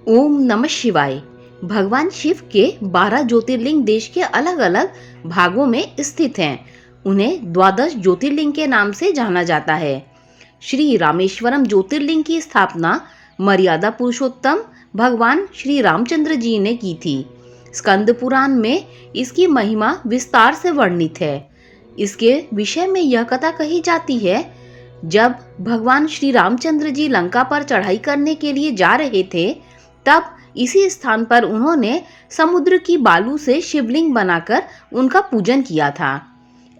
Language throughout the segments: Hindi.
ओम नमः शिवाय। भगवान शिव के 12 ज्योतिर्लिंग देश के अलग अलग भागों में स्थित हैं। उन्हें द्वादश ज्योतिर्लिंग के नाम से जाना जाता है। श्री रामेश्वरम ज्योतिर्लिंग की स्थापना मर्यादा पुरुषोत्तम भगवान श्री रामचंद्र जी ने की थी। स्कंद पुराण में इसकी महिमा विस्तार से वर्णित है। इसके विषय में यह कथा कही जाती है, जब भगवान श्री रामचंद्र जी लंका पर चढ़ाई करने के लिए जा रहे थे, तब इसी स्थान पर उन्होंने समुद्र की बालू से शिवलिंग बनाकर उनका पूजन किया था।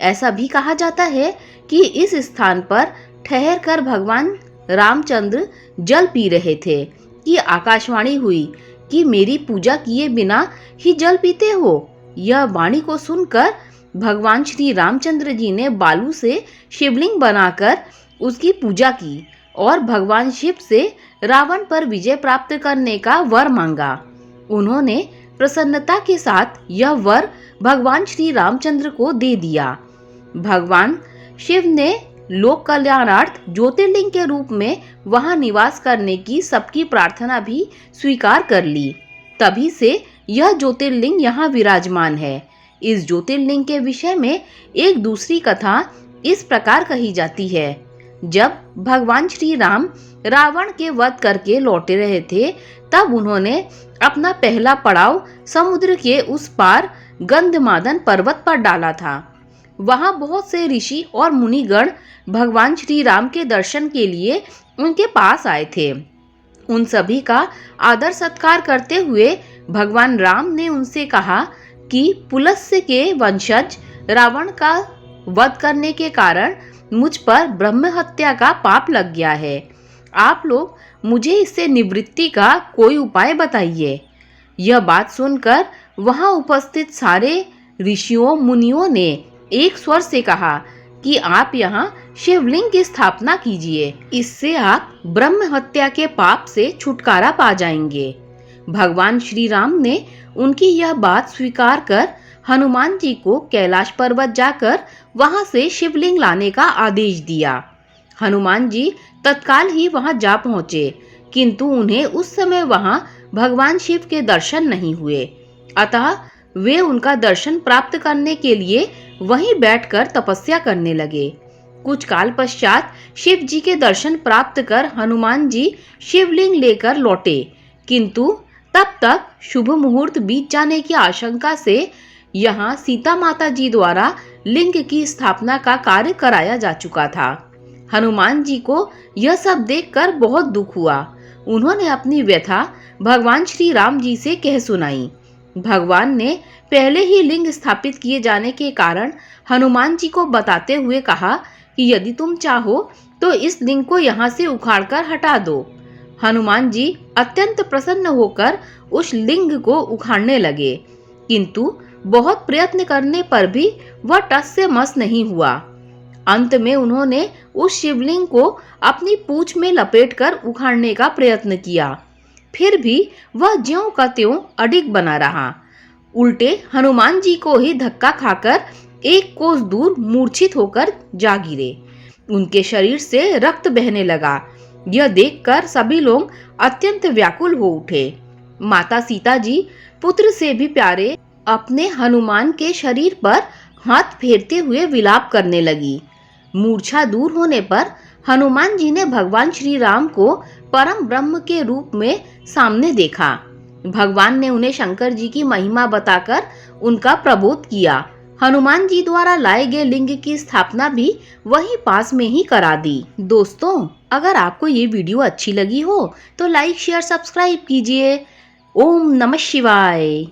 ऐसा भी कहा जाता है कि इस स्थान पर ठहर कर भगवान रामचंद्र जल पी रहे थे कि आकाशवाणी हुई कि मेरी पूजा किए बिना ही जल पीते हो। यह वाणी को सुनकर भगवान श्री रामचंद्र जी ने बालू से शिवलिंग बनाकर उसकी पूजा की और भगवान शिव से रावण पर विजय प्राप्त करने का वर मांगा। उन्होंने प्रसन्नता के साथ यह वर भगवान श्री रामचंद्र को दे दिया। भगवान शिव ने लोक कल्याणार्थ ज्योतिर्लिंग के रूप में वहां निवास करने की सबकी प्रार्थना भी स्वीकार कर ली। तभी से यह ज्योतिर्लिंग यहाँ विराजमान है। इस ज्योतिर्लिंग के विषय में एक दूसरी कथा इस प्रकार कही जाती है। जब भगवान श्री राम रावण के वध करके लौटे रहे थे, तब उन्होंने अपना पहला पड़ाव समुद्र के उस पार गंधमादन पर्वत पर डाला था। वहां बहुत से ऋषि और मुनिगण भगवान श्री राम के दर्शन के लिए उनके पास आए थे। उन सभी का आदर सत्कार करते हुए भगवान राम ने उनसे कहा कि पुलस्त्य के वंशज रावण का वध करने के कारण मुझ पर ब्रह्म हत्या का पाप लग गया है। आप लोग मुझे इससे निवृत्ति का कोई उपाय बताइए। यह बात सुनकर वहां उपस्थित सारे ऋषियों मुनियों ने एक स्वर से कहा कि आप यहाँ शिवलिंग की स्थापना कीजिए, इससे आप ब्रह्म हत्या के पाप से छुटकारा पा जाएंगे। भगवान श्री राम ने उनकी यह बात स्वीकार कर हनुमान जी को कैलाश पर्वत जाकर वहां से शिवलिंग लाने का आदेश दिया। हनुमान जी तत्काल ही वहां जा पहुंचे, किंतु उन्हें उस समय वहां भगवान शिव के दर्शन नहीं हुए। अतः वे उनका दर्शन प्राप्त करने के लिए वहीं बैठकर तपस्या करने लगे। कुछ काल पश्चात शिव जी के दर्शन प्राप्त कर हनुमान जी शिवलिंग लेकर लौटे, किंतु तब तक शुभ मुहूर्त बीत जाने की आशंका से यहाँ सीता माता जी द्वारा लिंग की स्थापना का कार्य कराया जा चुका था। हनुमान जी को यह सब देखकर बहुत दुख हुआ। उन्होंने अपनी व्यथा भगवान श्री राम जी से कह सुनाई। भगवान ने पहले ही लिंग स्थापित किए जाने के कारण हनुमान जी को बताते हुए कहा कि यदि तुम चाहो तो इस लिंग को यहाँ से उखाड़कर हटा दो। हनुमान जी अत्यंत प्रसन्न होकर उस लिंग को उखाड़ने लगे, किंतु बहुत प्रयत्न करने पर भी वह टस से मस नहीं हुआ। अंत में उन्होंने उस शिवलिंग को अपनी पूंछ में लपेटकर उखाड़ने का प्रयत्न किया, फिर भी वह ज्यों का त्यों अडिग बना रहा। उल्टे हनुमान जी को ही धक्का खाकर एक कोस दूर मूर्छित होकर जा गिरे। उनके शरीर से रक्त बहने लगा। यह देखकर सभी लोग अत्यंत व्याकुल हो उठे। माता सीता जी पुत्र से भी प्यारे अपने हनुमान के शरीर पर हाथ फेरते हुए विलाप करने लगी। मूर्छा दूर होने पर हनुमान जी ने भगवान श्री राम को परम ब्रह्म के रूप में सामने देखा। भगवान ने उन्हें शंकर जी की महिमा बताकर उनका प्रबोध किया। हनुमान जी द्वारा लाए गए लिंग की स्थापना भी वहीं पास में ही करा दी। दोस्तों, अगर आपको ये वीडियो अच्छी लगी हो तो लाइक शेयर सब्सक्राइब कीजिए। ओम नमः शिवाय।